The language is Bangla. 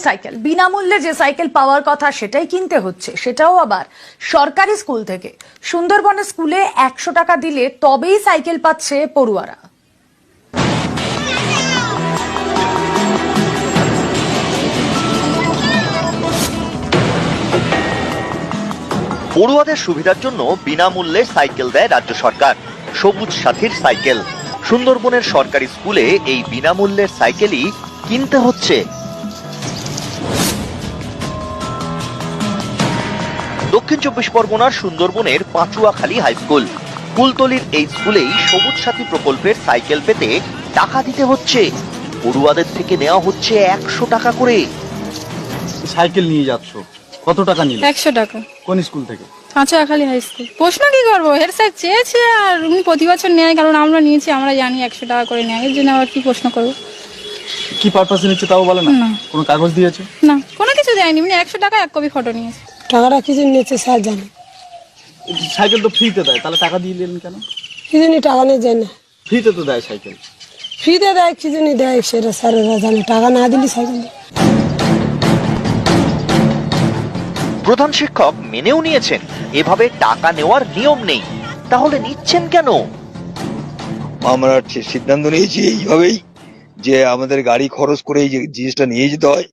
সাইকেল, বিনামূল্যে যে সাইকেল পাওয়ার কথা সেটাই কিনতে হচ্ছে, সেটাও আবার সরকারি স্কুল থেকে। সুন্দরবনের স্কুলে 100 টাকা দিলে তবেই সাইকেল পাচ্ছে পড়ুয়ারা। পড়ুয়াদের সুবিধার জন্য বিনামূল্যে সাইকেল দেয় রাজ্য সরকার। সবুজ সাথীর সাইকেল। সুন্দরবনের সরকারি স্কুলে এই বিনামূল্যের সাইকেলই কিনতে হচ্ছে। দক্ষিণ 24 পরগনার সুন্দরবনের পাচুয়াখালী হাই স্কুল। কুলতলির এই স্কুলেই সবুজ সাথী প্রকল্পের সাইকেল পেতে টাকা দিতে হচ্ছে। পড়ুয়াদের থেকে নেওয়া হচ্ছে 100 টাকা করে। সাইকেল নিয়ে যাচ্ছ, কত টাকা নিলে? 100 টাকা। কোন স্কুল থেকে? পাচুয়াখালী হাই স্কুল। প্রশ্ন কি করবো, হেড স্যার চেয়েছে আর উনি প্রতি বছর নেয়, কারণ আমরা নিয়েছি, আমরা জানি 100 টাকা করে নেয়, এর জন্য আবার কি প্রশ্ন করবো। কি পারপাসে নিচ্ছে তাও বলে না? কোনো কাগজ দিয়েছে? না, কোনো কিছু দেয়নি, এমনি 100 টাকা 1 কপি ফটো নিয়েছে। টাকাটা কিছু নিয়েছে স্যার জানে। সাইকেল তো ফ্রিতে দেয়, তাহলে টাকা দিয়ে দিলেন কেন? কিছু নিয়ে টাকা নিয়ে যায় না। ফ্রিতে তো দেয় সাইকেল। ফ্রিতে দেয়, কিছু নিয়ে দেয়, সেটা স্যারেরা জানে। টাকা না দিলে সাইকেল দেয়। প্রধান শিক্ষক মেনেও নিয়েছেন এভাবে টাকা নেওয়ার নিয়ম নেই, তাহলে নিচ্ছেন কেন? আমরা সিদ্ধান্ত নিয়েছি এইভাবেই, যে আমাদের গাড়ি খরচ করে এই জিনিসটা নিয়ে যেতে হয়,